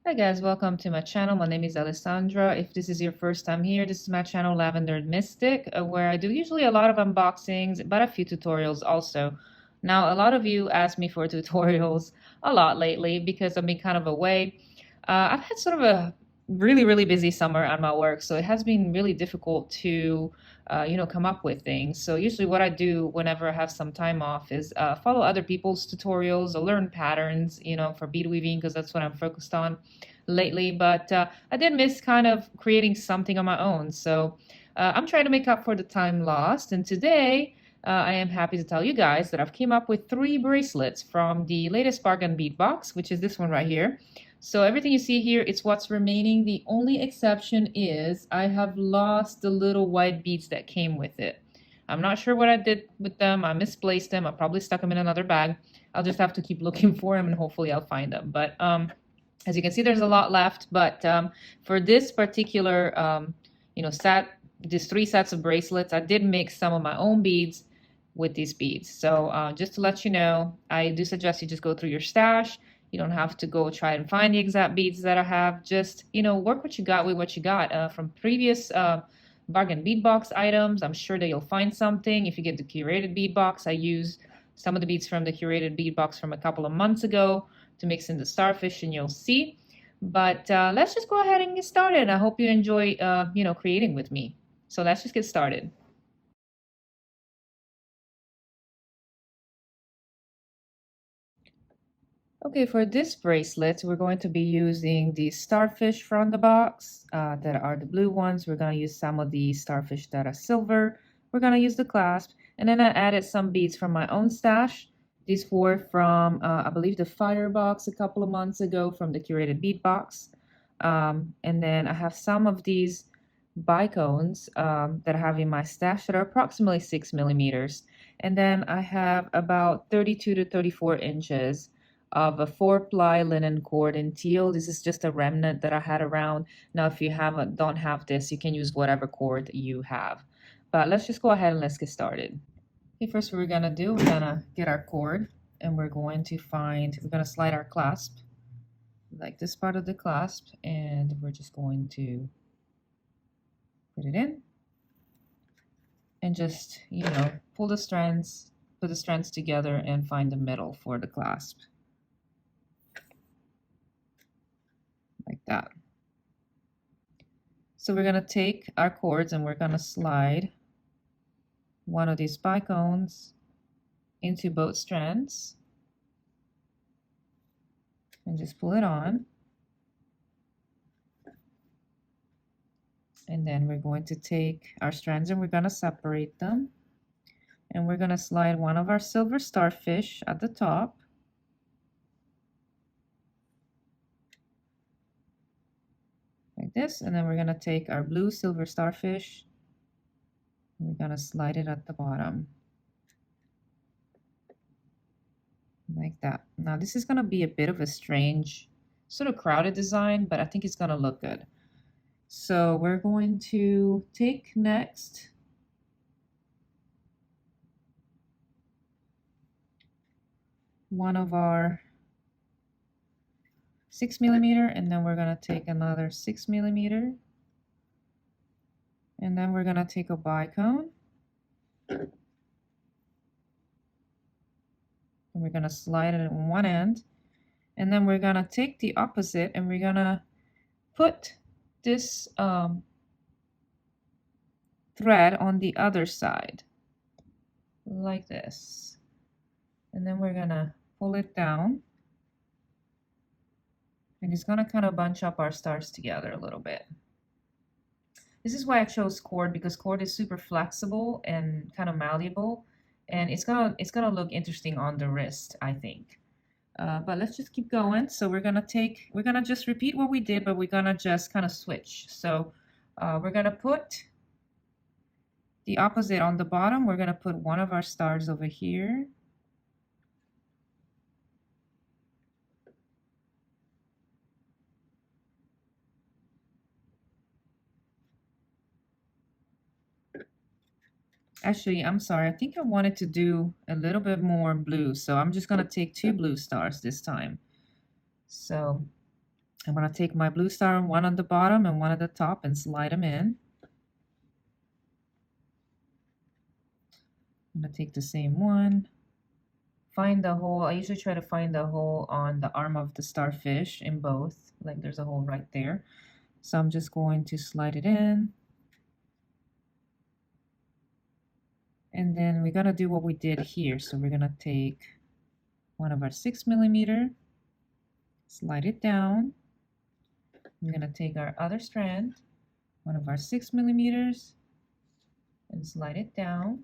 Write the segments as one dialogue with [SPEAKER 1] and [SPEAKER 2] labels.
[SPEAKER 1] Hi guys, welcome to my channel. My name is Alessandra. If this is your first time here, this is my channel Lavender Mystic, where I do usually a lot of unboxings, but a few tutorials also. Now, a lot of you ask me for tutorials a lot lately because I've been kind of away. I've had sort of a really busy summer on my work, so it has been really difficult to come up with things. So usually what I do whenever I have some time off is follow other people's tutorials or learn patterns, for bead weaving, because that's what I'm focused on lately. But I did miss kind of creating something on my own. So I'm trying to make up for the time lost. And today I am happy to tell you guys that I've came up with 3 bracelets from the latest bargain bead box, which is this one right here. So everything you see here, it's what's remaining. The only exception is I have lost the little white beads that came with it. I'm not sure what I did with them. I misplaced them. I probably stuck them in another bag. I'll just have to keep looking for them and hopefully I'll find them. But as you can see, there's a lot left. But for this particular, these 3 sets of bracelets, I did mix some of my own beads with these beads. So just to let you know, I do suggest you just go through your stash. You don't have to go try and find the exact beads that I have. Just, work what you got with what you got from previous bargain bead box items. I'm sure that you'll find something. If you get the curated bead box, I use some of the beads from the curated bead box from a couple of months ago to mix in the starfish, and you'll see. But let's just go ahead and get started. I hope you enjoy, creating with me. So let's just get started. Okay, for this bracelet, we're going to be using the starfish from the box that are the blue ones. We're going to use some of the starfish that are silver. We're going to use the clasp. And then I added some beads from my own stash. These were from, I believe, the Firebox a couple of months ago from the curated bead box. And then I have some of these bicones that I have in my stash that are approximately 6 millimeters. And then I have about 32 to 34 inches of a 4-ply linen cord in teal. This is just a remnant that I had around. Now, if you don't have this, you can use whatever cord you have. But let's just go ahead and let's get started. Okay, first what we're gonna do, we're gonna get our cord and we're going to slide our clasp, like this part of the clasp, and we're just going to put it in and just, pull the strands, put the strands together and find the middle for the clasp. Like that. So we're going to take our cords and we're going to slide one of these bicones into both strands and just pull it on. And then we're going to take our strands and we're going to separate them. And we're going to slide one of our silver starfish at the top. Like this. And then we're going to take our blue silver starfish and we're going to slide it at the bottom. Like that. Now this is going to be a bit of a strange, sort of crowded design, but I think it's going to look good. So we're going to take next one of our 6 millimeter, and then we're going to take another 6 millimeter, and then we're going to take a bicone, and we're going to slide it on one end, and then we're going to take the opposite and we're going to put this thread on the other side like this, and then we're going to pull it down, and it's going to kind of bunch up our stars together a little bit. This is why I chose cord, because cord is super flexible and kind of malleable, and it's gonna look interesting on the wrist, I think. But let's just keep going. So we're gonna just repeat what we did, but we're gonna just kind of switch. So we're gonna put the opposite on the bottom. We're gonna put one of our stars over here. Actually, I'm sorry. I think I wanted to do a little bit more blue, so I'm just gonna take 2 blue stars this time. So I'm going to take my blue star, one on the bottom and one at the top, and slide them in. I'm going to take the same one, find the hole. I usually try to find the hole on the arm of the starfish in both, like there's a hole right there. So I'm just going to slide it in. And then we're going to do what we did here. So we're going to take one of our 6mm, slide it down. We're going to take our other strand, one of our 6mm, and slide it down.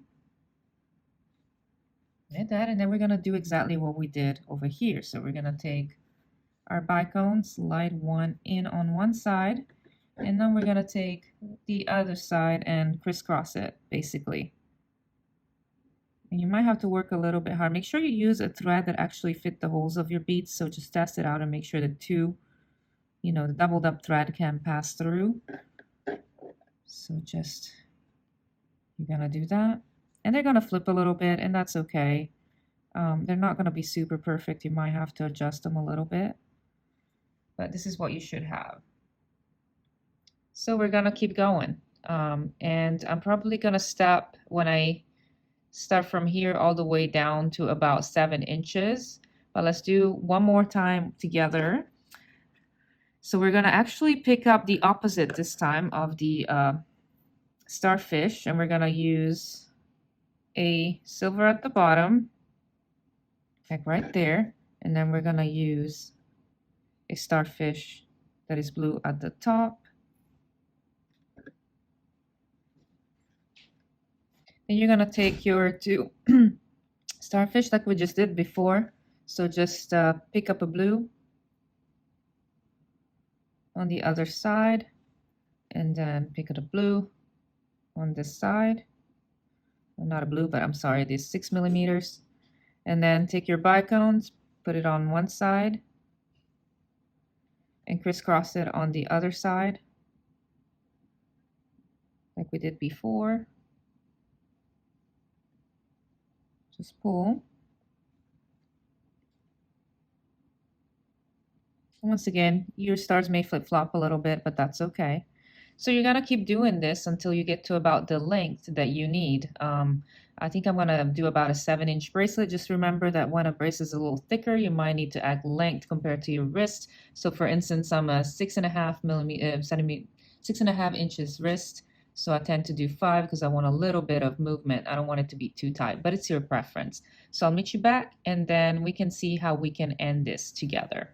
[SPEAKER 1] Like that. And then we're going to do exactly what we did over here. So we're going to take our bicone, slide one in on one side, and then we're going to take the other side and crisscross it, basically. And you might have to work a little bit hard. Make sure you use a thread that actually fit the holes of your beads. So just test it out and make sure the the doubled up thread can pass through. So just, you're going to do that. And they're going to flip a little bit, and that's okay. They're not going to be super perfect. You might have to adjust them a little bit. But this is what you should have. So we're going to keep going. And I'm probably going to stop when I start from here all the way down to about 7 inches. But let's do one more time together. So we're going to actually pick up the opposite this time of the starfish, and we're going to use a silver at the bottom, like right there, and then we're going to use a starfish that is blue at the top. Then you're going to take your 2 starfish like we just did before. So just pick up a blue on the other side, and then pick up a blue on this side. Well, not a blue, but I'm sorry, these 6mm. And then take your bicones, put it on one side, and crisscross it on the other side, like we did before. Just pull. Once again, your stars may flip-flop a little bit, but that's okay. So you're going to keep doing this until you get to about the length that you need. I think I'm going to do about a 7-inch bracelet. Just remember that when a bracelet is a little thicker, you might need to add length compared to your wrist. So for instance, I'm a 6.5 inches wrist. So I tend to do 5 because I want a little bit of movement. I don't want it to be too tight, but it's your preference. So I'll meet you back, and then we can see how we can end this together.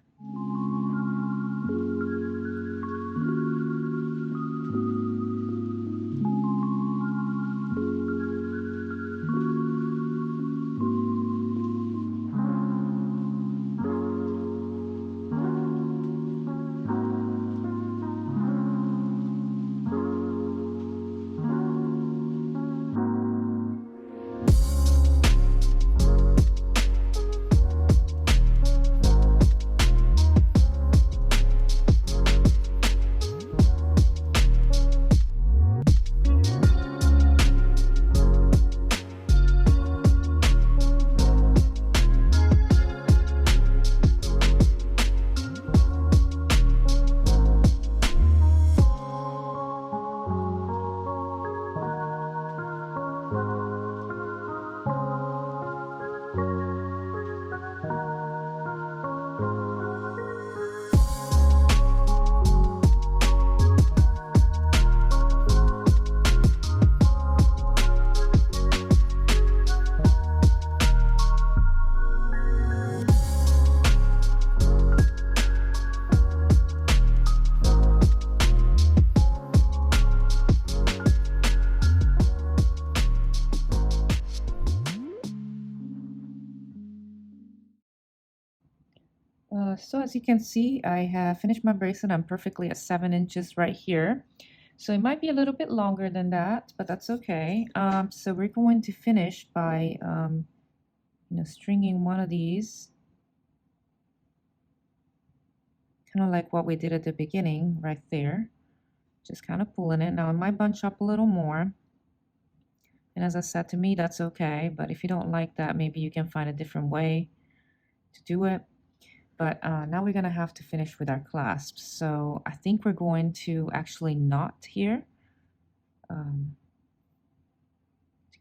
[SPEAKER 1] So as you can see, I have finished my bracelet. I'm perfectly at 7 inches right here. So it might be a little bit longer than that, but that's okay. So we're going to finish by stringing one of these, kind of like what we did at the beginning right there. Just kind of pulling it. Now it might bunch up a little more. And as I said, to me, that's okay. But if you don't like that, maybe you can find a different way to do it. But now we're gonna have to finish with our clasps. So I think we're going to actually knot here to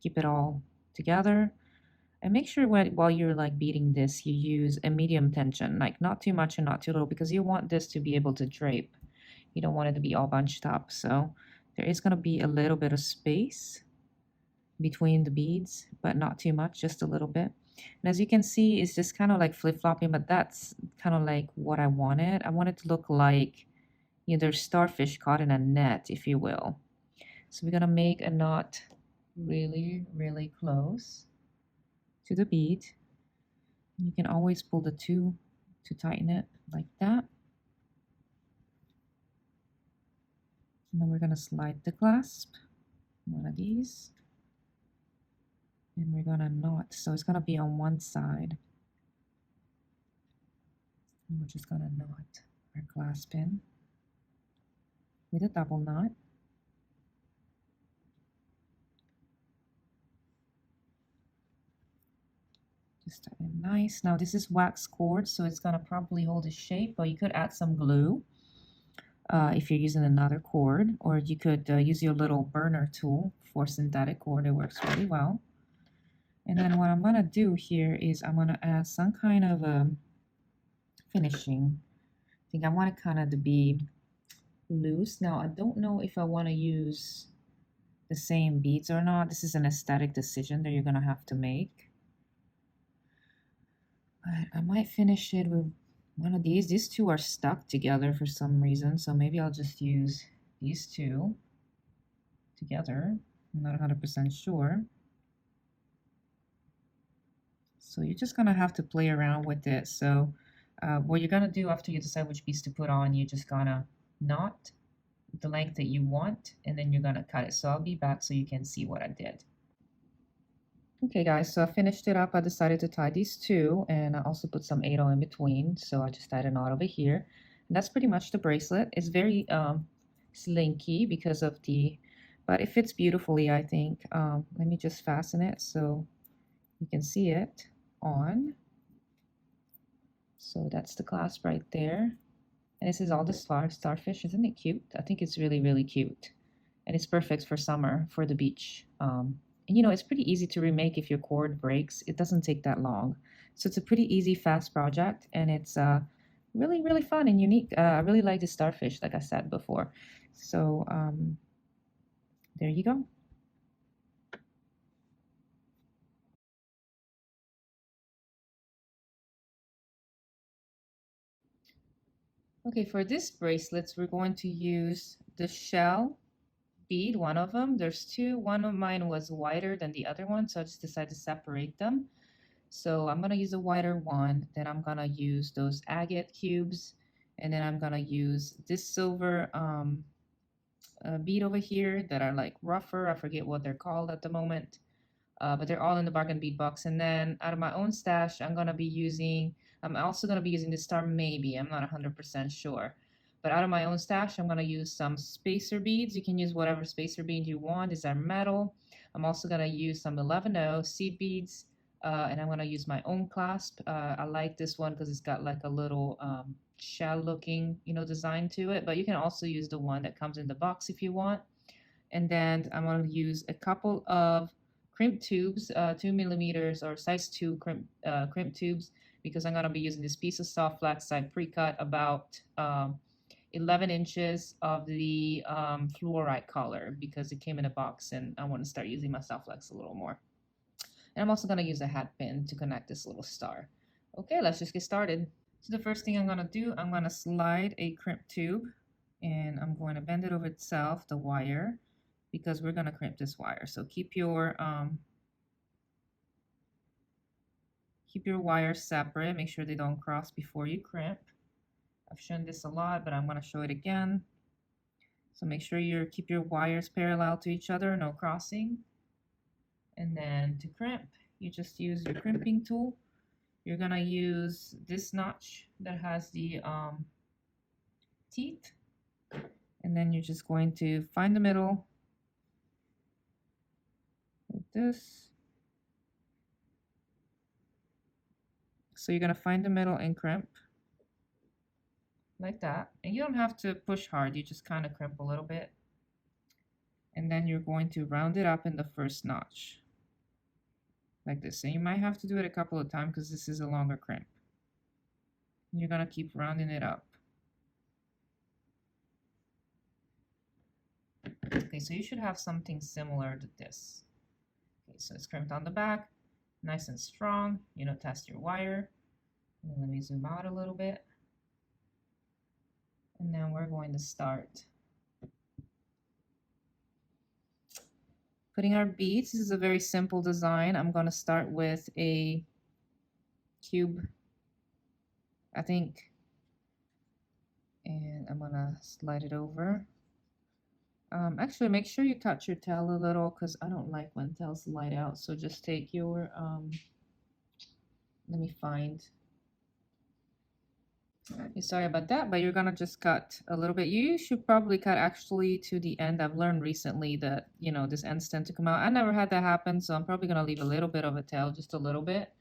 [SPEAKER 1] keep it all together. And make sure while you're like beading this, you use a medium tension, like not too much and not too little, because you want this to be able to drape. You don't want it to be all bunched up. So there is gonna be a little bit of space between the beads, but not too much, just a little bit. And as you can see, it's just kind of like flip-flopping, but that's kind of like what I wanted. I want it to look like either starfish caught in a net, if you will. So we're gonna make a knot really, really close to the bead. You can always pull the two to tighten it like that. And then we're gonna slide the clasp, one of these. And we're gonna knot, so it's gonna be on one side. And we're just gonna knot our clasp in with a double knot. Just tighten it nice. Now this is wax cord, so it's gonna probably hold its shape, but you could add some glue if you're using another cord, or you could use your little burner tool for synthetic cord. It works really well. And then what I'm gonna do here is I'm gonna add some kind of finishing. I think I want it kind of to be loose. Now I don't know if I want to use the same beads or not. This is an aesthetic decision that you're gonna have to make. But I might finish it with one of these. These two are stuck together for some reason, so maybe I'll just use these two together. I'm not 100% sure. So you're just gonna have to play around with it. So what you're gonna do after you decide which beads to put on, you're just gonna knot the length that you want, and then you're gonna cut it. So I'll be back so you can see what I did. Okay guys, so I finished it up. I decided to tie these two, and I also put some 8-0 in between. So I just tied a knot over here. And that's pretty much the bracelet. It's very slinky because of but it fits beautifully, I think. Let me just fasten it so you can see it on. So that's the clasp right there. And this is all the starfish. Isn't it cute? I think it's really, really cute. And it's perfect for summer, for the beach. And you know, it's pretty easy to remake if your cord breaks. It doesn't take that long. So it's a pretty easy, fast project. And it's really, really fun and unique. I really like the starfish, like I said before. So there you go. Okay, for this bracelets, we're going to use the shell bead, one of them. There's two. One of mine was wider than the other one, so I just decided to separate them. So I'm gonna use a wider one, then I'm gonna use those agate cubes, and then I'm gonna use this silver bead over here that are like rougher. I forget what they're called at the moment. But they're all in the bargain bead box. And then out of my own stash, I'm also gonna be using this star maybe, I'm not 100% sure. But out of my own stash, I'm gonna use some spacer beads. You can use whatever spacer bead you want. These are metal. I'm also gonna use some 11-0 seed beads, and I'm gonna use my own clasp. I like this one because it's got like a little shell looking, design to it, but you can also use the one that comes in the box if you want. And then I'm gonna use a couple of crimp tubes, 2 millimeters or size 2 crimp tubes, because I'm gonna be using this piece of Softflex. I pre-cut about 11 inches of the Fluorite color because it came in a box, and I want to start using my Softflex a little more. And I'm also gonna use a hat pin to connect this little star. Okay, let's just get started. So the first thing I'm gonna do, I'm gonna slide a crimp tube, and I'm going to bend it over itself, the wire, because we're going to crimp this wire. So keep your wires separate. Make sure they don't cross before you crimp. I've shown this a lot, but I'm going to show it again. So make sure you keep your wires parallel to each other, no crossing. And then to crimp, you just use your crimping tool. You're going to use this notch that has the teeth. And then you're just going to find the middle like this. So you're going to find the middle and crimp. like that. And you don't have to push hard, you just kind of crimp a little bit. And then you're going to round it up in the first notch, like this. And you might have to do it a couple of times because this is a longer crimp. And you're gonna keep rounding it up. Okay, so you should have something similar to this. Okay, so it's crimped on the back, nice and strong. You know, test your wire. And let me zoom out a little bit. And then we're going to start putting our beads. This is a very simple design. I'm going to start with a cube, I think, and I'm going to slide it over. Actually, make sure you touch your tail a little because I don't like when tails slide out. So just take your, let me find. Sorry about that, but you're gonna just cut a little bit. You should probably cut actually to the end. I've learned recently that, you know, this ends tend to come out. I never had that happen, so I'm probably gonna leave a little bit of a tail, just a little bit,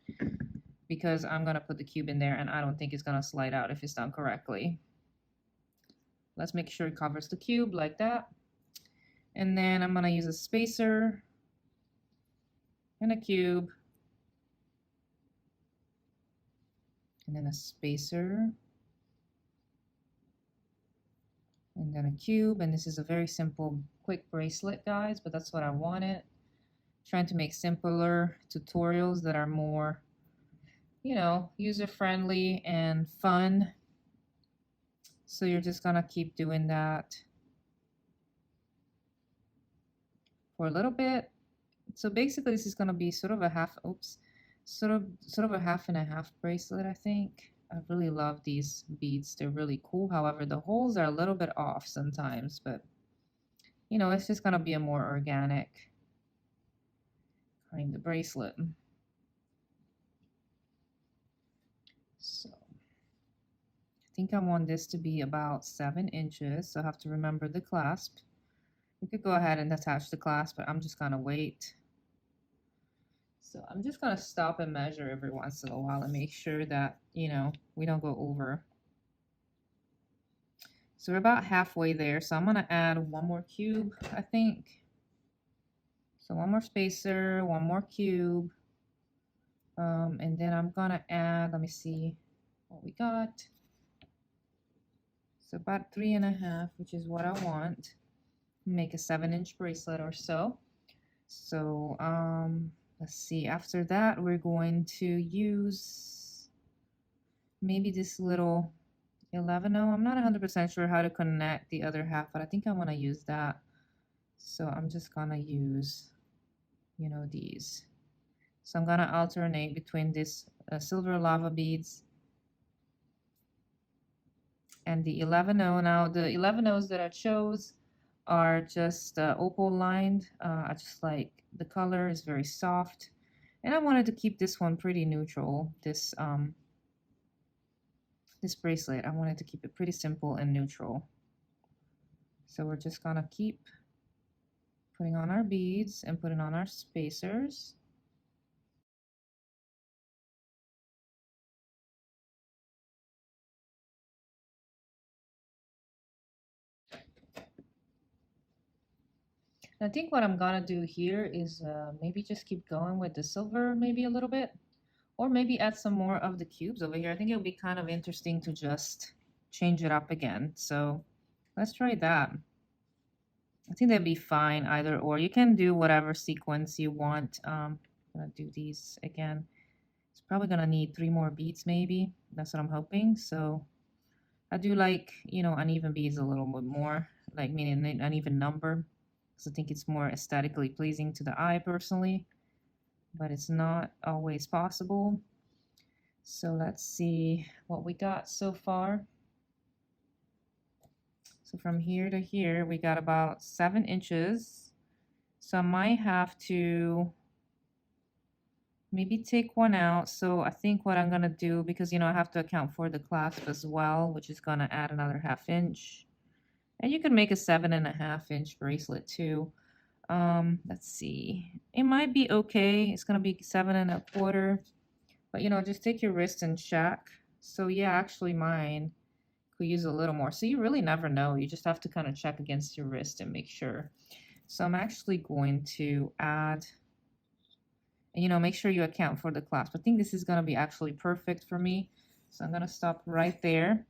[SPEAKER 1] because I'm gonna put the cube in there and I don't think it's gonna slide out if it's done correctly. Let's make sure it covers the cube like that. And then I'm gonna use a spacer and a cube. And then a spacer. And then a cube, and this is a very simple, quick bracelet, guys, but that's what I wanted. Trying to make simpler tutorials that are more, you know, user-friendly and fun. So you're just gonna keep doing that for a little bit. So basically this is gonna be sort of a half, sort of a half and a half bracelet, I think. I really love these beads. They're really cool. However, the holes are a little bit off sometimes, but you know, it's just gonna be a more organic kind of bracelet. So I think I want this to be about 7 inches. So I have to remember the clasp. You could go ahead and attach the clasp, but I'm just gonna wait. So I'm just gonna stop and measure every once in a while and make sure that, you know, we don't go over. So we're about halfway there. So I'm gonna add one more cube, I think. So one more spacer, one more cube. And then I'm gonna add, let me see what we got. So about 3.5, which is what I want. Make a 7-inch bracelet or so. So let's see, after that we're going to use maybe this little 11. I'm not 100% sure how to connect the other half, but I think I want to use that. So I'm just gonna use, you know, these. So I'm gonna alternate between this silver lava beads and the 11. Now the 11 that I chose are just opal lined. I just like the color is very soft, and I wanted to keep this one pretty neutral. This bracelet, I wanted to keep it pretty simple and neutral. So we're just gonna keep putting on our beads and putting on our spacers. I think what I'm gonna do here is maybe just keep going with the silver maybe a little bit, or maybe add some more of the cubes over here. I think it would be kind of interesting to just change it up again. So let's try that. I think that'd be fine either or. You can do whatever sequence you want. I'm gonna do these again. It's probably gonna need 3 more beads maybe. That's what I'm hoping. So I do like, you know, uneven beads a little bit more, like meaning an uneven number. Because I think it's more aesthetically pleasing to the eye personally, but it's not always possible. So let's see what we got so far. So from here to here, we got about 7 inches. So I might have to maybe take one out. So I think what I'm gonna do, because you know I have to account for the clasp as well, which is gonna add another 1/2 inch. And you can make a 7.5 inch bracelet too. Let's see. It might be okay. It's gonna be 7.25, but you know, just take your wrist and check. So yeah, actually mine Could use a little more. So you really never know. You just have to kind of check against your wrist and make sure. So I'm actually going to add, and you know, make sure you account for the clasp. I think this is going to be actually perfect for me. So I'm going to stop right there.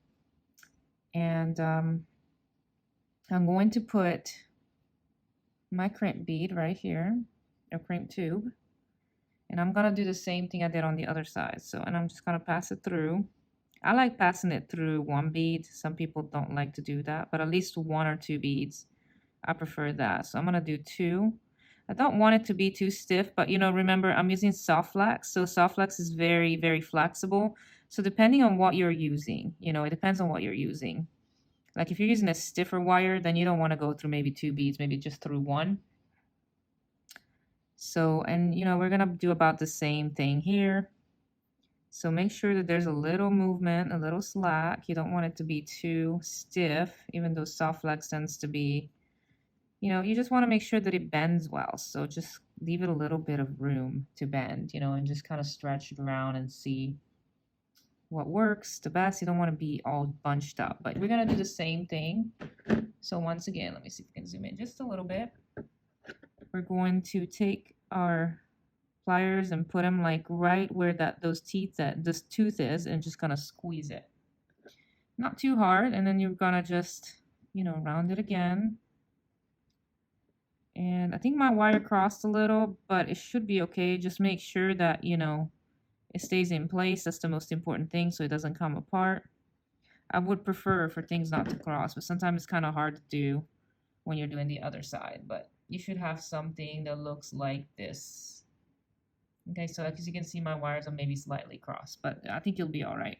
[SPEAKER 1] And I'm going to put my crimp bead right here, a crimp tube. And I'm going to do the same thing I did on the other side. So, and I'm just going to pass it through. I like passing it through one bead. Some people don't like to do that, but at least 1 or 2 beads. I prefer that. So I'm going to do 2. I don't want it to be too stiff, but you know, remember I'm using Softflex. So Softflex is very, very flexible. So depending on what you're using, you know, it depends on what you're using. Like if you're using a stiffer wire, then you don't want to go through maybe 2 beads, maybe just through 1. So, and you know, we're going to do about the same thing here. So make sure that there's a little movement, a little slack. You don't want it to be too stiff, even though Softflex tends to be, you know, you just want to make sure that it bends well. So just leave it a little bit of room to bend, you know, and just kind of stretch it around and see what works the best. You don't want to be all bunched up, but we're going to do the same thing. So once again, let me see if we can zoom in just a little bit. We're going to take our pliers and put them like right where this tooth is, and just kind of squeeze it. Not too hard, and then you're gonna just, you know, round it again. And I think my wire crossed a little, but it should be okay. Just make sure that, you know, it stays in place. That's the most important thing, so it doesn't come apart. I would prefer for things not to cross, but sometimes it's kind of hard to do when you're doing the other side. But you should have something that looks like this. Okay, so as you can see, my wires are maybe slightly crossed, but I think you'll be all right.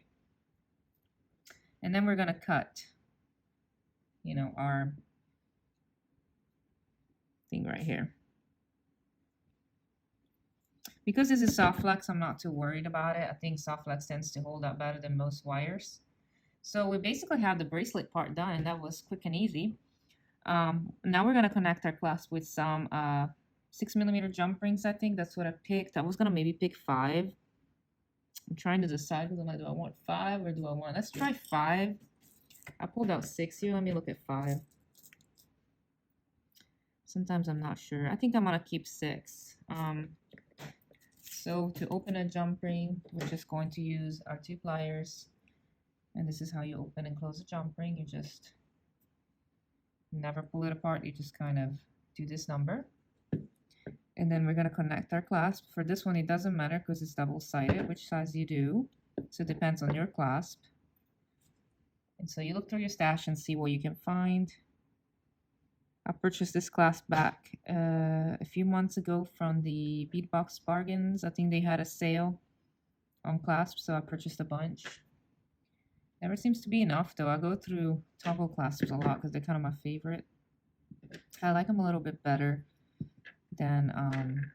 [SPEAKER 1] And then we're going to cut, you know, our thing right here. Because this is Softflex, I'm not too worried about it. I think Softflex tends to hold up better than most wires. So we basically have the bracelet part done, and that was quick and easy. Now we're going to connect our clasp with some 6mm jump rings. I think that's what I picked. I was going to maybe pick 5. I'm trying to decide, because I'm like, do I want 5 or do I want, let's try 5. I pulled out 6 here. Let me look at 5. Sometimes I'm not sure. I think I'm going to keep 6. So to open a jump ring, we're just going to use our 2 pliers. And this is how you open and close a jump ring. You just never pull it apart. You just kind of do this number. And then we're going to connect our clasp. For this one, it doesn't matter because it's double-sided, which size you do. So it depends on your clasp. And so you look through your stash and see what you can find. I purchased this clasp back a few months ago from the Bead Box Bargains. I think they had a sale on clasps, so I purchased a bunch. Never seems to be enough, though. I go through toggle clasps a lot because they're kind of my favorite. I like them a little bit better than,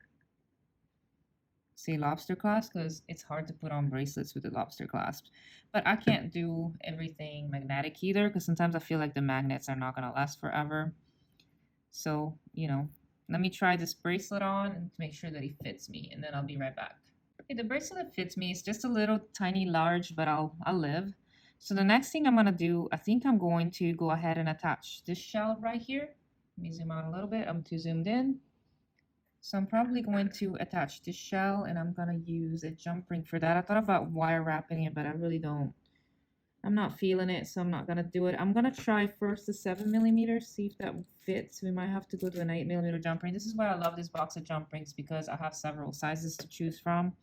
[SPEAKER 1] say, lobster clasp, because it's hard to put on bracelets with the lobster clasp. But I can't do everything magnetic either, because sometimes I feel like the magnets are not going to last forever. So, you know, let me try this bracelet on and make sure that it fits me, and then I'll be right back. Okay, the bracelet fits me. It's just a little tiny large, but I'll live. So the next thing I'm going to do, I think I'm going to go ahead and attach this shell right here. Let me zoom out a little bit. I'm too zoomed in. So I'm probably going to attach this shell, and I'm going to use a jump ring for that. I thought about wire wrapping it, but I really don't. I'm not feeling it, so I'm not going to do it. I'm going to try first the 7mm, see if that fits. We might have to go to an 8mm jump ring. This is why I love this box of jump rings, because I have several sizes to choose from.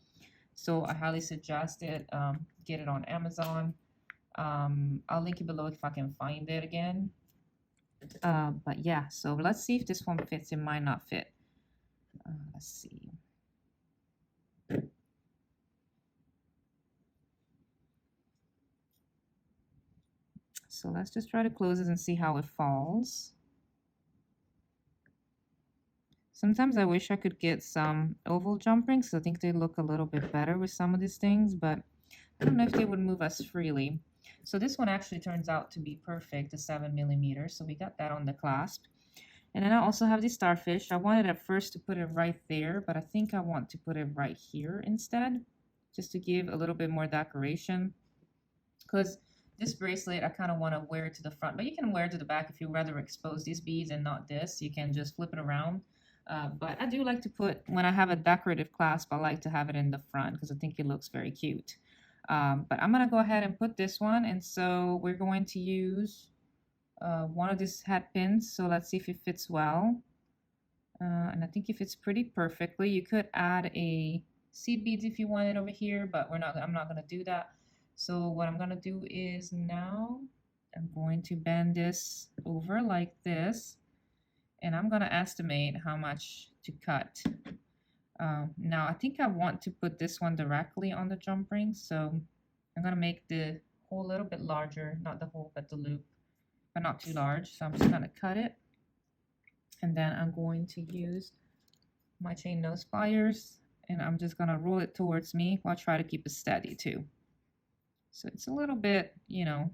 [SPEAKER 1] So I highly suggest it. Get it on Amazon. I'll link it below if I can find it again. But yeah, so let's see if this one fits. It might not fit. Let's see. So let's just try to close it and see how it falls. Sometimes I wish I could get some oval jump rings. I think they look a little bit better with some of these things, but I don't know if they would move as freely. So this one actually turns out to be perfect, the 7mm. So we got that on the clasp. And then I also have the starfish. I wanted at first to put it right there, but I think I want to put it right here instead, just to give a little bit more decoration. Because this bracelet, I kind of want to wear it to the front, but you can wear it to the back if you rather expose these beads and not this. You can just flip it around. But I do like to put, when I have a decorative clasp, I like to have it in the front because I think it looks very cute. But I'm going to go ahead and put this one. And so we're going to use one of these hat pins. So let's see if it fits well. And I think it fits pretty perfectly. You could add a seed beads if you wanted over here, but I'm not going to do that. So what I'm going to do is now I'm going to bend this over like this, and I'm going to estimate how much to cut. Now I think I want to put this one directly on the jump ring, so I'm going to make the hole a little bit larger, not the hole but the loop, but not too large. So I'm just going to cut it, and then I'm going to use my chain nose pliers, and I'm just going to roll it towards me while I try to keep it steady too. So it's a little bit, you know,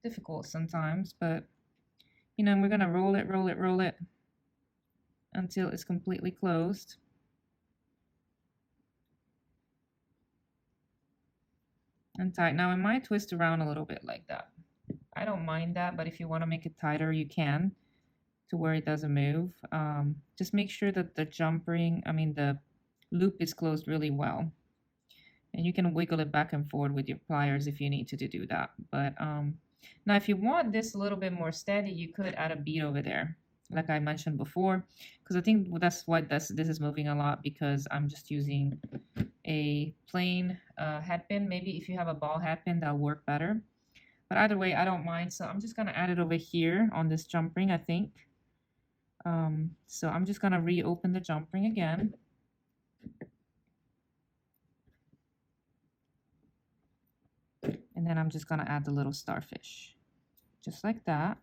[SPEAKER 1] difficult sometimes, but, you know, we're going to roll it until it's completely closed. And tight. Now it might twist around a little bit like that. I don't mind that, but if you want to make it tighter, you can, to where it doesn't move. Just make sure that the jump ring, the loop is closed really well. And you can wiggle it back and forth with your pliers if you need to do that. But now if you want this a little bit more steady, you could add a bead over there, like I mentioned before, because I think that's why this is moving a lot, because I'm just using a plain hat pin. Maybe if you have a ball hat pin, that'll work better. But either way, I don't mind. So I'm just going to add it over here on this jump ring, I think. So I'm just going to reopen the jump ring again. And then I'm just going to add the little starfish, just like that.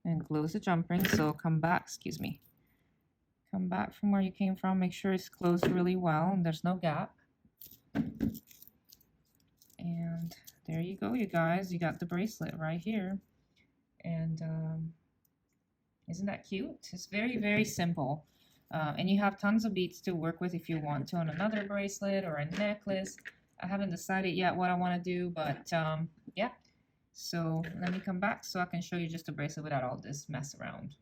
[SPEAKER 1] And close the jump ring. So come back, come back from where you came from. Make sure it's closed really well and there's no gap. And there you go, you guys. You got the bracelet right here. And isn't that cute? It's very, very simple. And you have tons of beads to work with if you want to on another bracelet or a necklace. I haven't decided yet what I want to do, but yeah. So let me come back so I can show you just a bracelet without all this mess around.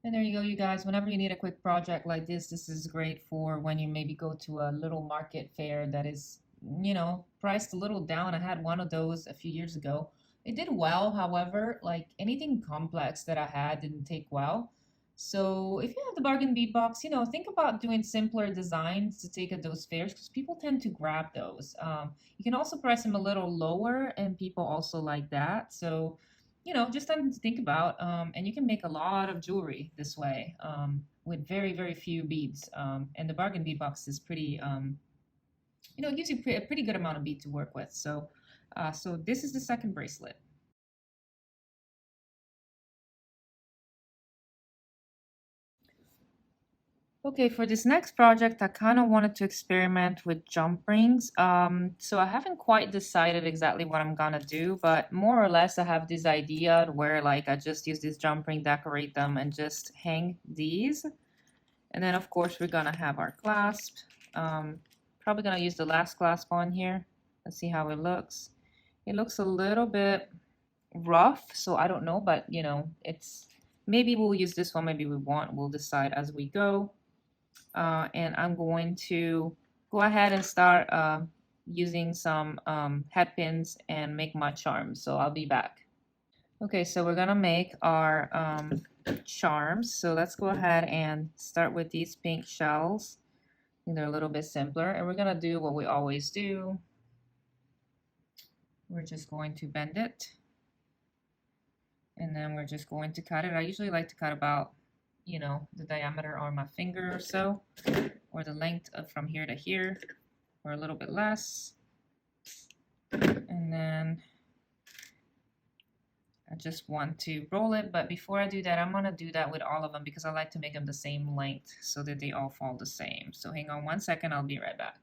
[SPEAKER 1] And there you go, you guys. Whenever you need a quick project like this is great for when you maybe go to a little market fair that is, you know, priced a little down. I had one of those a few years ago. It did well, however, like anything complex that I had didn't take well. So if you have the bargain bead box, you know, think about doing simpler designs to take at those fairs because people tend to grab those. You can also price them a little lower and people also like that. So, you know, just something to think about. And you can make a lot of jewelry this way with very, very few beads. And the bargain bead box is pretty, you know, it gives you a pretty good amount of bead to work with. So, so this is the second bracelet. Okay, for this next project, I kind of wanted to experiment with jump rings. So I haven't quite decided exactly what I'm gonna do, but more or less I have this idea where like I just use this jump ring, decorate them, and just hang these. And then of course we're gonna have our clasp. Probably gonna use the last clasp on here. Let's see how it looks. It looks a little bit rough, so I don't know, but you know, it's maybe we'll use this one, maybe we won't. We'll decide as we go. And I'm going to go ahead and start using some head pins and make my charms. So I'll be back. Okay, so we're gonna make our charms. So let's go ahead and start with these pink shells. They're a little bit simpler, and we're gonna do what we always do. We're just going to bend it, and then we're just going to cut it. I usually like to cut about, you know, the diameter on my finger or so, or the length of from here to here, or a little bit less. And then I just want to roll it, but before I do that, I'm gonna do that with all of them because I like to make them the same length so that they all fall the same. So hang on one second, I'll be right back.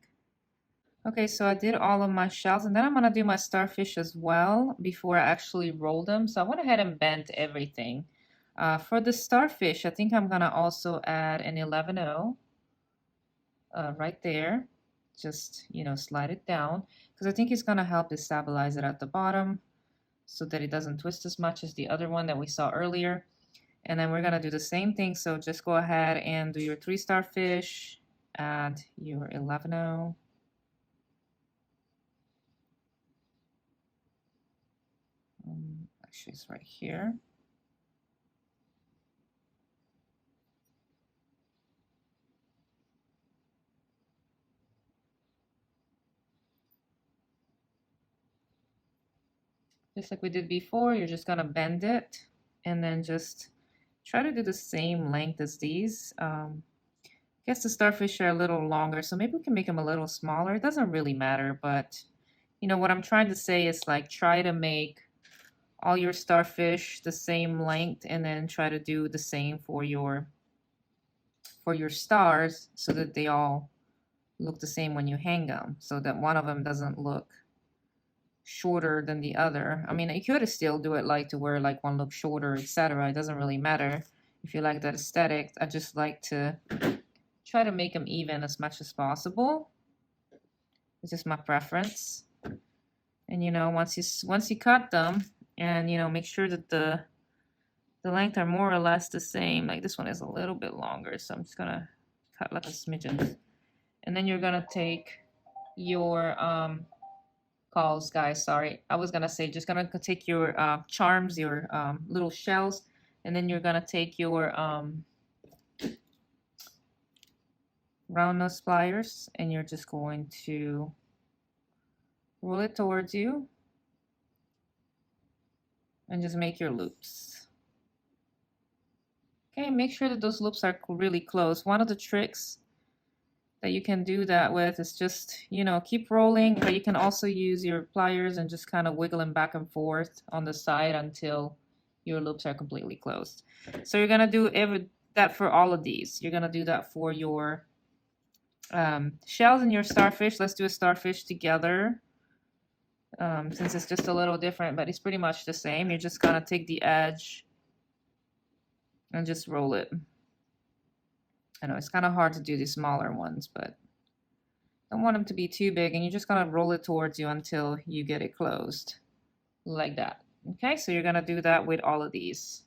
[SPEAKER 1] Okay, so I did all of my shells, and then I'm gonna do my starfish as well before I actually roll them. So I went ahead and bent everything. For the starfish, I think I'm gonna also add an 11/0 right there. Just, you know, slide it down because I think it's gonna help to stabilize it at the bottom so that it doesn't twist as much as the other one that we saw earlier. And then we're gonna do the same thing. So just go ahead and do your 3 starfish, add your 11-0. Actually, it's right here. Just like we did before, you're just gonna bend it and then just try to do the same length as these. I guess the starfish are a little longer, so maybe we can make them a little smaller. It doesn't really matter, but you know what I'm trying to say is like try to make all your starfish the same length and then try to do the same for your stars so that they all look the same when you hang them, so that one of them doesn't look shorter than the other. I mean, you could still do it like to where like one looks shorter, etc. It doesn't really matter if you like that aesthetic. I just like to try to make them even as much as possible. It's just my preference. And you know, once you cut them, and you know, make sure that the length are more or less the same. Like this one is a little bit longer, so I'm just gonna cut like a smidgen. And then you're gonna take your calls, guys. Sorry, I was gonna say just gonna take your charms, your little shells, and then you're gonna take your round nose pliers, and you're just going to roll it towards you and just make your loops. Okay, make sure that those loops are really close. One of the tricks that you can do that with is just, you know, keep rolling, but you can also use your pliers and just kind of wiggle them back and forth on the side until your loops are completely closed. So you're gonna do that for all of these. You're gonna do that for your shells and your starfish. Let's do a starfish together. Since it's just a little different, but it's pretty much the same. You're just gonna take the edge and just roll it. I know it's kind of hard to do these smaller ones, but don't want them to be too big, and you're just gonna roll it towards you until you get it closed, like that. Okay, so you're gonna do that with all of these.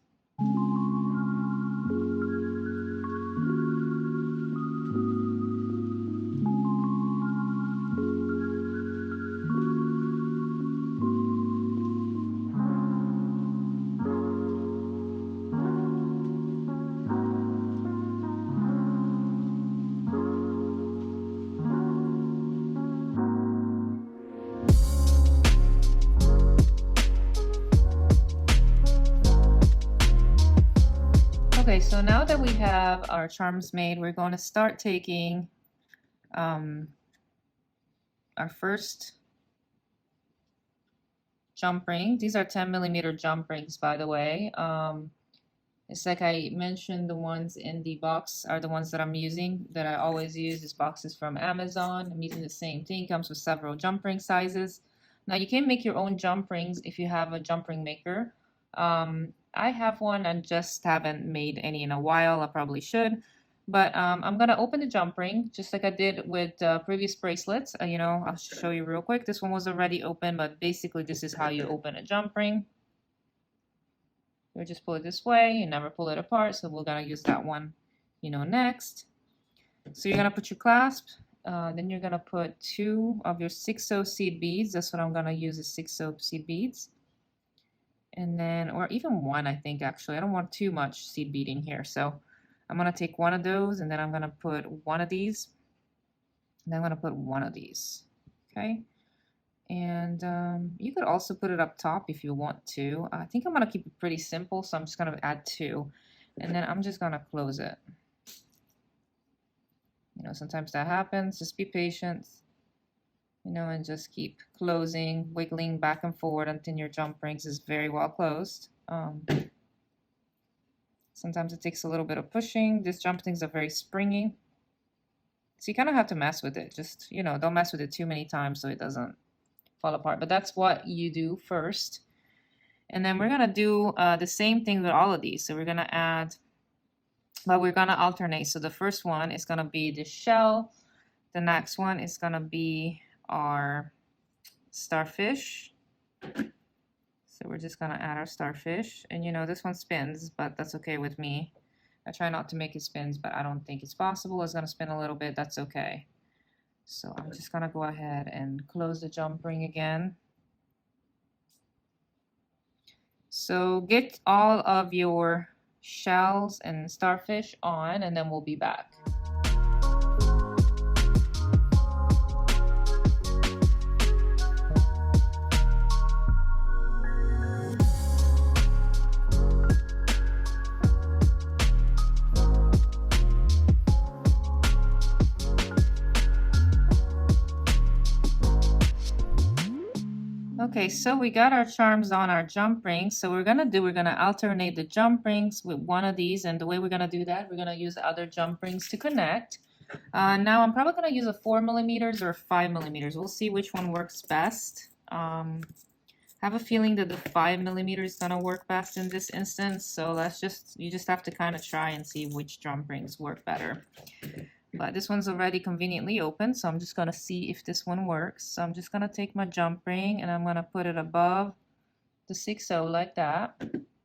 [SPEAKER 1] Okay, so now that we have our charms made, we're going to start taking our first jump ring. These are 10mm jump rings, by the way. It's like I mentioned, the ones in the box are the ones that I'm using, that I always use. This box is from Amazon. I'm using the same thing. Comes with several jump ring sizes. Now you can make your own jump rings if you have a jump ring maker. I have one and just haven't made any in a while. I probably should. But I'm going to open the jump ring just like I did with previous bracelets. You know, I'll show you real quick. This one was already open, but basically this is how you open a jump ring. You just pull it this way. You never pull it apart. So we're going to use that one, you know, next. So you're going to put your clasp. Then you're going to put 2 of your 6/0 seed beads. That's what I'm going to use, is 6/0 seed beads. And then, or even 1, I think, actually. I don't want too much seed beading here. So I'm going to take 1 of those, and then I'm going to put 1 of these. And then I'm going to put 1 of these. Okay. And you could also put it up top if you want to. I think I'm going to keep it pretty simple, so I'm just going to add 2. And then I'm just going to close it. You know, sometimes that happens. Just be patient. You know, and just keep closing, wiggling back and forward until your jump rings is very well closed. Sometimes it takes a little bit of pushing. These jump rings are very springy, so you kind of have to mess with it. Just, you know, don't mess with it too many times so it doesn't fall apart. But that's what you do first. And then we're gonna do the same thing with all of these. So we're gonna add, but we're gonna alternate. So the first one is gonna be the shell. The next one is gonna be our starfish. So we're just gonna add our starfish, and you know, this one spins, but that's okay with me. I try not to make it spins, but I don't think it's possible. It's gonna spin a little bit, that's okay. So I'm just gonna go ahead and close the jump ring again. So get all of your shells and starfish on, and then we'll be back. Okay, so we got our charms on our jump rings. So we're gonna alternate the jump rings with one of these, and the way we're gonna do that, we're gonna use other jump rings to connect. Now I'm probably gonna use a 4mm or 5mm. We'll see which one works best. I have a feeling that the 5mm is gonna work best in this instance. So you just have to kind of try and see which jump rings work better. But this one's already conveniently open, so I'm just going to see if this one works. So I'm just going to take my jump ring and I'm going to put it above the 6/0 like that.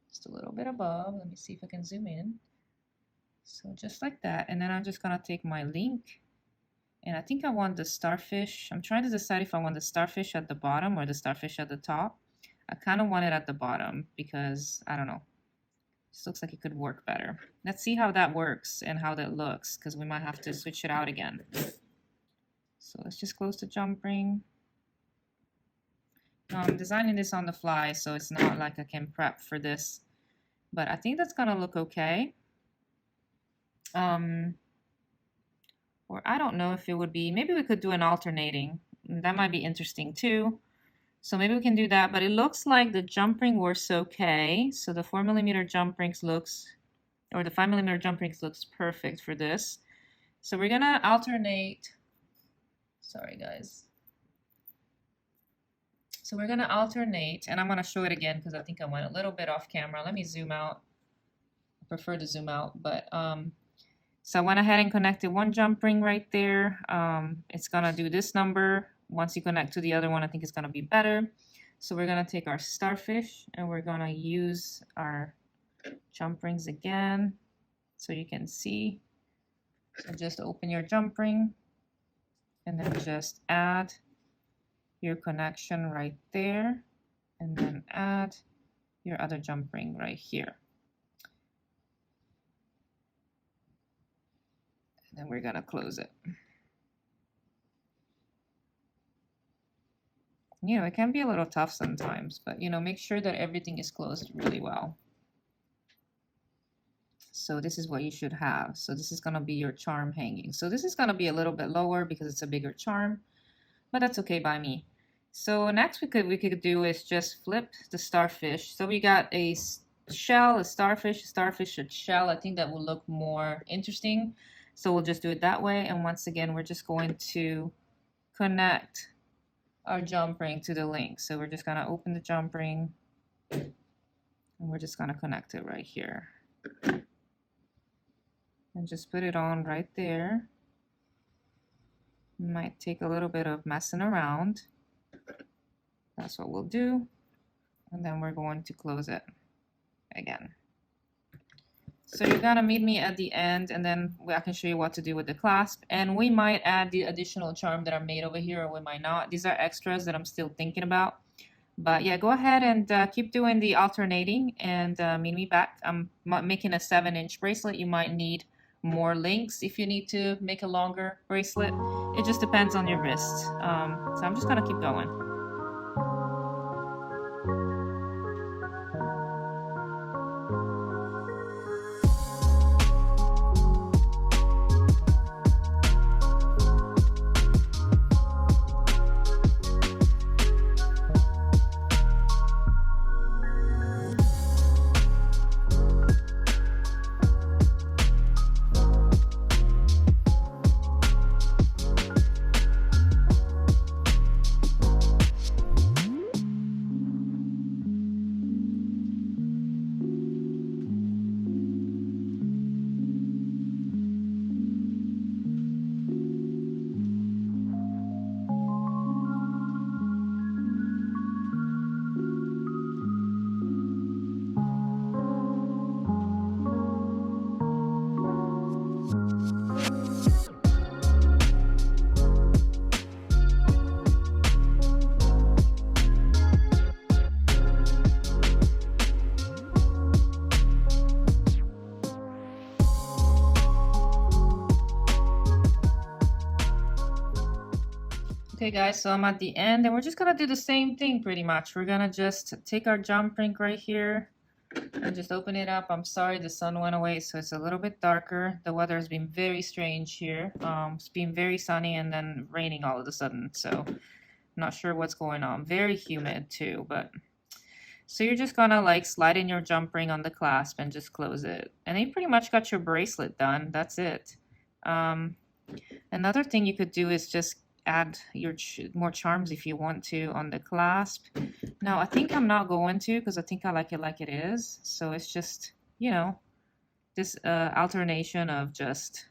[SPEAKER 1] Just a little bit above. Let me see if I can zoom in. So just like that. And then I'm just going to take my link. And I think I want the starfish. I'm trying to decide if I want the starfish at the bottom or the starfish at the top. I kind of want it at the bottom because, I don't know. This looks like it could work better. Let's see how that works and how that looks, because we might have to switch it out again. So let's just close the jump ring. Now I'm designing this on the fly, so it's not like I can prep for this. But I think that's gonna look okay. Or I don't know if it would be, maybe we could do an alternating. That might be interesting too. So maybe we can do that, but it looks like the jump ring works okay. So the 4mm jump rings looks, or the 5mm jump rings looks perfect for this. So we're gonna alternate, sorry guys. So we're gonna alternate, and I'm gonna show it again because I think I went a little bit off camera. Let me zoom out. I prefer to zoom out, but so I went ahead and connected one jump ring right there. It's gonna do this number. Once you connect to the other one, I think it's gonna be better. So we're gonna take our starfish and we're gonna use our jump rings again so you can see. So just open your jump ring and then just add your connection right there and then add your other jump ring right here. And then we're gonna close it. You know, it can be a little tough sometimes, but you know, make sure that everything is closed really well. So this is what you should have. So this is gonna be your charm hanging. So this is gonna be a little bit lower because it's a bigger charm, but that's okay by me. So next we could do is just flip the starfish. So we got a shell, a starfish, a shell. I think that will look more interesting. So we'll just do it that way. And once again, we're just going to connect our jump ring to the link. So we're just gonna open the jump ring and we're just gonna connect it right here. And just put it on right there. Might take a little bit of messing around. That's what we'll do. And then we're going to close it again. So you're gonna meet me at the end and then I can show you what to do with the clasp. And we might add the additional charm that are made over here, or we might not. These are extras that I'm still thinking about. But yeah, go ahead and keep doing the alternating and meet me back. I'm making a 7-inch bracelet. You might need more links if you need to make a longer bracelet. It just depends on your wrist. So I'm just gonna keep going. Okay guys, so I'm at the end and we're just gonna do the same thing pretty much. We're gonna just take our jump ring right here and just open it up. I'm sorry the sun went away, so it's a little bit darker. The weather has been very strange here. It's been very sunny and then raining all of a sudden, so I'm not sure what's going on. Very humid too, but so you're just gonna like slide in your jump ring on the clasp and just close it. And then you pretty much got your bracelet done. That's it. Another thing you could do is just add your more charms if you want to on the clasp. Now I think I'm not going to because I think I like it is. So it's just, you know, this alternation of just,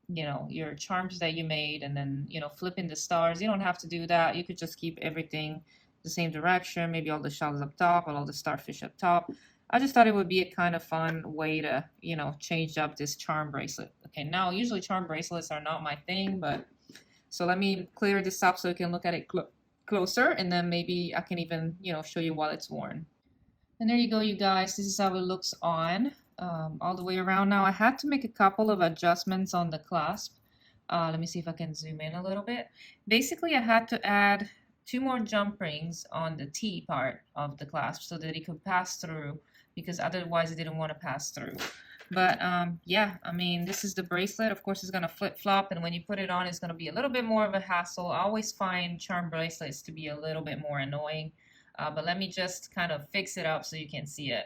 [SPEAKER 1] you know, your charms that you made and then, you know, flipping the stars. You don't have to do that. You could just keep everything the same direction, maybe all the shells up top and all the starfish up top. I just thought it would be a kind of fun way to, you know, change up this charm bracelet. Okay, now usually charm bracelets are not my thing, but so let me clear this up so you can look at it closer, and then maybe I can even, you know, show you while it's worn. And there you go, you guys. This is how it looks on all the way around. Now I had to make a couple of adjustments on the clasp. Let me see if I can zoom in a little bit. Basically, I had to add 2 more jump rings on the T part of the clasp so that it could pass through, because otherwise it didn't want to pass through. But yeah, I mean, this is the bracelet. Of course, it's going to flip-flop, and when you put it on, it's going to be a little bit more of a hassle. I always find charm bracelets to be a little bit more annoying. But let me just kind of fix it up so you can see it.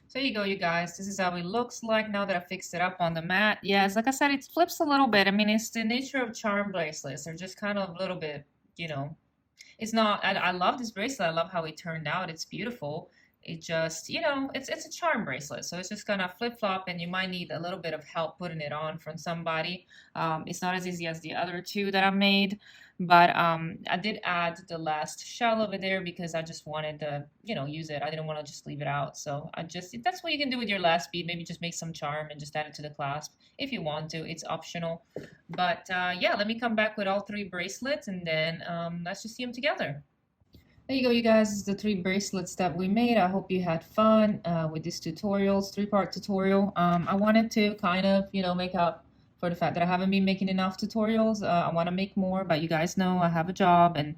[SPEAKER 1] So there you go, you guys. This is how it looks like now that I fixed it up on the mat. Yes, like I said, it flips a little bit. I mean, it's the nature of charm bracelets. They're just kind of a little bit, you know, it's not, I love this bracelet. I love how it turned out. It's beautiful. It just, you know, it's a charm bracelet. So it's just going to flip-flop, and you might need a little bit of help putting it on from somebody. It's not as easy as the other 2 that I made. But I did add the last shell over there because I just wanted to, you know, use it. I didn't want to just leave it out. So that's what you can do with your last bead. Maybe just make some charm and just add it to the clasp if you want to. It's optional. But yeah, let me come back with all 3 bracelets, and then let's just see them together. There you go, you guys. This is the 3 bracelets that we made. I hope you had fun with this tutorials, 3-part tutorial. I wanted to kind of, you know, make up for the fact that I haven't been making enough tutorials. I want to make more, but you guys know I have a job, and,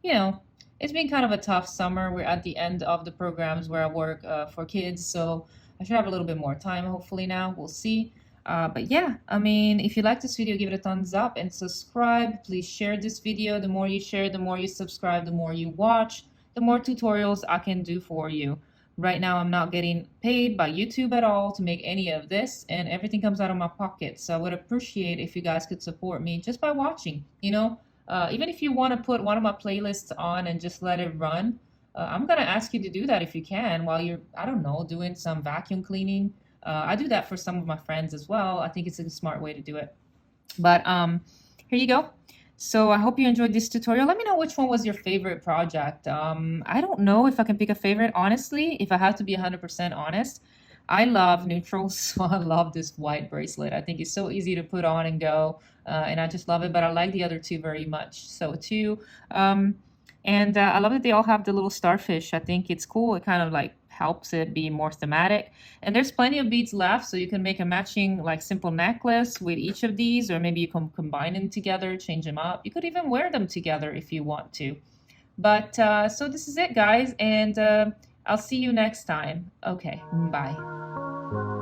[SPEAKER 1] you know, it's been kind of a tough summer. We're at the end of the programs where I work for kids, so I should have a little bit more time, hopefully now. We'll see. But yeah, I mean, if you like this video, give it a thumbs up and subscribe. Please share this video. The more you share, the more you subscribe, the more you watch, the more tutorials I can do for you. Right now, I'm not getting paid by YouTube at all to make any of this, and everything comes out of my pocket. So I would appreciate if you guys could support me just by watching, you know. Even if you want to put one of my playlists on and just let it run, I'm going to ask you to do that if you can while you're, I don't know, doing some vacuum cleaning. I do that for some of my friends as well. I think it's a smart way to do it. But here you go. So I hope you enjoyed this tutorial. Let me know which one was your favorite project. I don't know if I can pick a favorite, honestly, if I have to be 100% honest. I love neutrals, so I love this white bracelet. I think it's so easy to put on and go, and I just love it, but I like the other 2 very much. So too. And I love that they all have the little starfish. I think it's cool. It kind of like helps it be more thematic. And there's plenty of beads left, so you can make a matching like simple necklace with each of these, or maybe you can combine them together, change them up. You could even wear them together if you want to. But so this is it, guys, and I'll see you next time. Okay, bye.